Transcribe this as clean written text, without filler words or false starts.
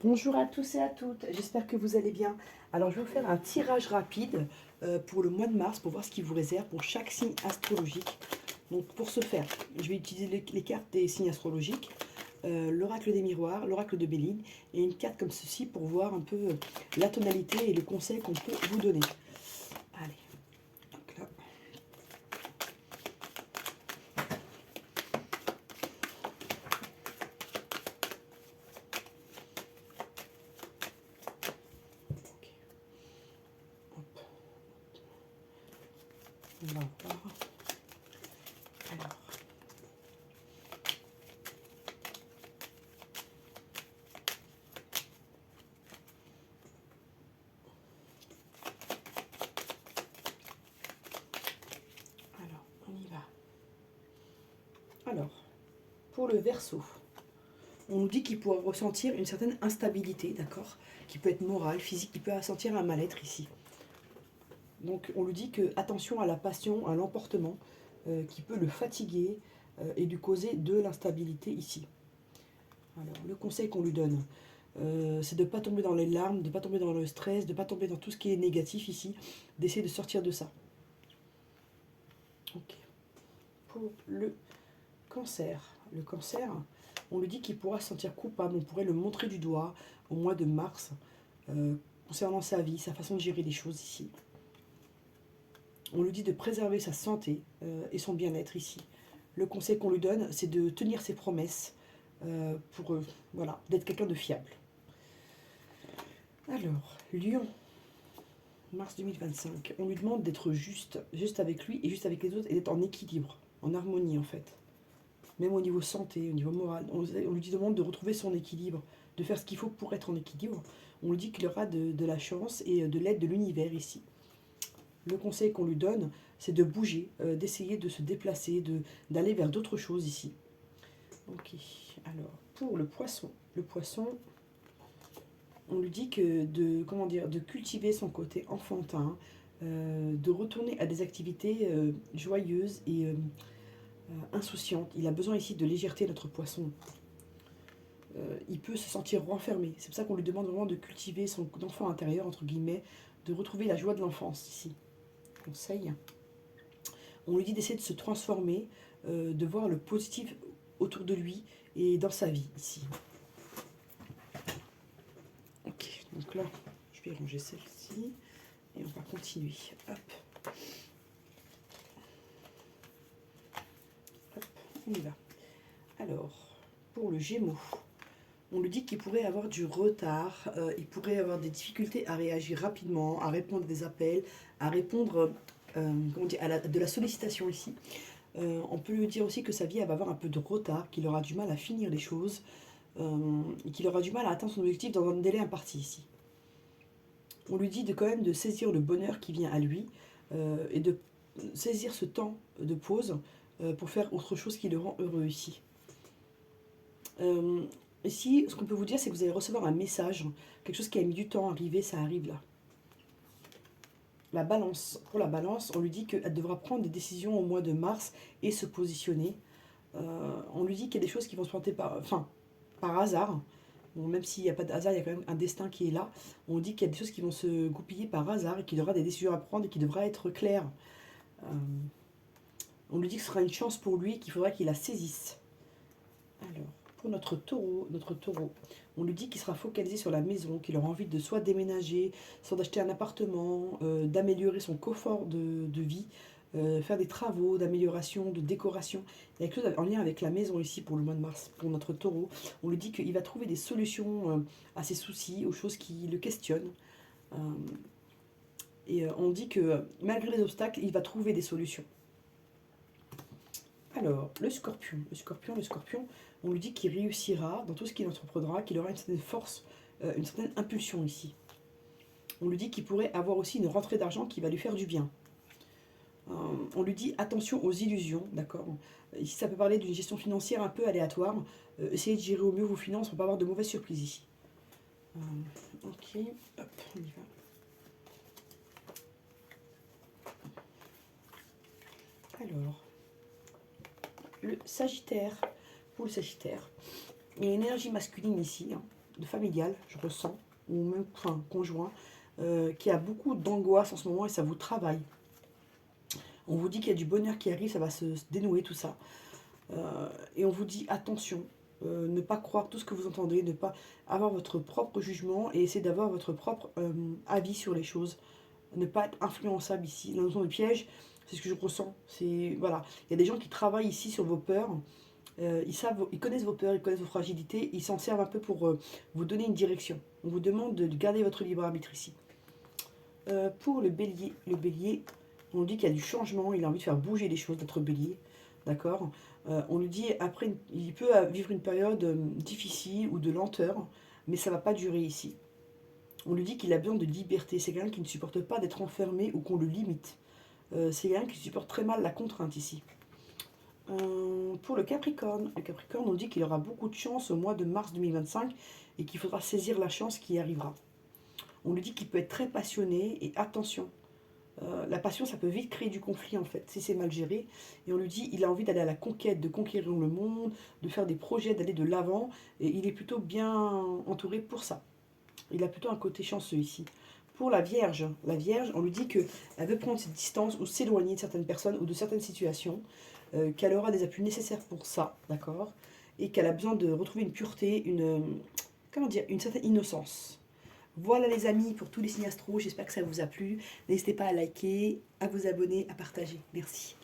Bonjour à tous et à toutes, j'espère que vous allez bien. Alors je vais vous faire un tirage rapide pour le mois de mars pour voir ce qui vous réserve pour chaque signe astrologique. Donc pour ce faire, je vais utiliser les cartes des signes astrologiques, l'oracle des miroirs, l'oracle de Béline et une carte comme ceci pour voir un peu la tonalité et le conseil qu'on peut vous donner. Allez, donc là. Ok. Hop. On va voir. Alors. Alors, on y va. Alors, pour le Verseau, on nous dit qu'il pourra ressentir une certaine instabilité, d'accord, qui peut être morale, physique, qui peut ressentir un mal-être ici. Donc on lui dit que attention à la passion, à l'emportement, qui peut le fatiguer et lui causer de l'instabilité ici. Alors le conseil qu'on lui donne, c'est de ne pas tomber dans les larmes, de ne pas tomber dans le stress, de ne pas tomber dans tout ce qui est négatif ici, d'essayer de sortir de ça. Ok. Pour le cancer, on lui dit qu'il pourra se sentir coupable, on pourrait le montrer du doigt au mois de mars, concernant sa vie, sa façon de gérer les choses ici. On lui dit de préserver sa santé et son bien-être ici. Le conseil qu'on lui donne, c'est de tenir ses promesses pour voilà, d'être quelqu'un de fiable. Alors, Lion, mars 2025, on lui demande d'être juste avec lui et juste avec les autres et d'être en équilibre, en harmonie en fait. Même au niveau santé, au niveau moral, on lui demande de retrouver son équilibre, de faire ce qu'il faut pour être en équilibre. On lui dit qu'il aura de la chance et de l'aide de l'univers ici. Le conseil qu'on lui donne, c'est de bouger, d'essayer de se déplacer, d'aller vers d'autres choses ici. Ok, alors pour le poisson, on lui dit que de cultiver son côté enfantin, de retourner à des activités joyeuses et insouciantes. Il a besoin ici de légèreté, notre poisson. Il peut se sentir renfermé. C'est pour ça qu'on lui demande vraiment de cultiver son enfant intérieur, entre guillemets, de retrouver la joie de l'enfance ici. Conseil. On lui dit d'essayer de se transformer, de voir le positif autour de lui et dans sa vie ici. Ok, donc là, je vais ranger celle-ci et on va continuer. Hop. Hop, on y va. Alors, pour le Gémeaux, on lui dit qu'il pourrait avoir du retard, il pourrait avoir des difficultés à réagir rapidement, à répondre à des appels, à répondre de la sollicitation ici. On peut lui dire aussi que sa vie elle va avoir un peu de retard, qu'il aura du mal à finir les choses, et qu'il aura du mal à atteindre son objectif dans un délai imparti ici. On lui dit quand même de saisir le bonheur qui vient à lui et de saisir ce temps de pause pour faire autre chose qui le rend heureux ici. Ici, ce qu'on peut vous dire, c'est que vous allez recevoir un message, quelque chose qui a mis du temps à arriver, ça arrive là. La balance, pour la balance, on lui dit qu'elle devra prendre des décisions au mois de mars et se positionner. On lui dit qu'il y a des choses qui vont se planter par hasard. Bon, même s'il n'y a pas de hasard, il y a quand même un destin qui est là. On dit qu'il y a des choses qui vont se goupiller par hasard et qu'il aura des décisions à prendre et qui devra être claires. On lui dit que ce sera une chance pour lui, qu'il faudra qu'il la saisisse. Alors, pour notre taureau, on lui dit qu'il sera focalisé sur la maison, qu'il aura envie de soit déménager, soit d'acheter un appartement, d'améliorer son confort de vie, faire des travaux d'amélioration, de décoration. Il y a quelque chose en lien avec la maison ici pour le mois de mars, pour notre taureau. On lui dit qu'il va trouver des solutions à ses soucis, aux choses qui le questionnent. Et on dit que malgré les obstacles, il va trouver des solutions. Alors, le scorpion, on lui dit qu'il réussira dans tout ce qu'il entreprendra, qu'il aura une certaine force, une certaine impulsion ici. On lui dit qu'il pourrait avoir aussi une rentrée d'argent qui va lui faire du bien. On lui dit attention aux illusions, d'accord. Ici, ça peut parler d'une gestion financière un peu aléatoire. Essayez de gérer au mieux vos finances pour ne pas avoir de mauvaises surprises ici. Ok, hop, on y va. Alors, le Sagittaire. Pour le Sagittaire, il y a une énergie masculine ici, hein, de familial, je ressens, ou même enfin, conjoint, qui a beaucoup d'angoisse en ce moment et ça vous travaille. On vous dit qu'il y a du bonheur qui arrive, ça va se dénouer tout ça. Et on vous dit attention, ne pas croire tout ce que vous entendez, ne pas avoir votre propre jugement et essayer d'avoir votre propre avis sur les choses. Ne pas être influençable ici. La notion de piège, c'est ce que je ressens. C'est voilà, il y a des gens qui travaillent ici sur vos peurs. Ils connaissent vos peurs, ils connaissent vos fragilités, ils s'en servent un peu pour vous donner une direction. On vous demande de garder votre libre arbitre ici. Pour le bélier, on dit qu'il y a du changement, il a envie de faire bouger les choses, notre bélier, d'accord. On lui dit, après, il peut vivre une période difficile ou de lenteur, mais ça ne va pas durer ici. On lui dit qu'il a besoin de liberté, c'est quelqu'un qui ne supporte pas d'être enfermé ou qu'on le limite. C'est quelqu'un qui supporte très mal la contrainte ici. Pour le Capricorne, on dit qu'il aura beaucoup de chance au mois de mars 2025 et qu'il faudra saisir la chance qui arrivera. On lui dit qu'il peut être très passionné et attention, la passion, ça peut vite créer du conflit en fait, si c'est mal géré. Et on lui dit il a envie d'aller à la conquête, de conquérir le monde, de faire des projets, d'aller de l'avant. Et il est plutôt bien entouré pour ça. Il a plutôt un côté chanceux ici. Pour la Vierge, on lui dit qu'elle veut prendre ses distances ou s'éloigner de certaines personnes ou de certaines situations, qu'elle aura des appuis nécessaires pour ça, d'accord. Et qu'elle a besoin de retrouver une pureté, comment dire, une certaine innocence. Voilà les amis pour tous les signes astro, j'espère que ça vous a plu. N'hésitez pas à liker, à vous abonner, à partager. Merci.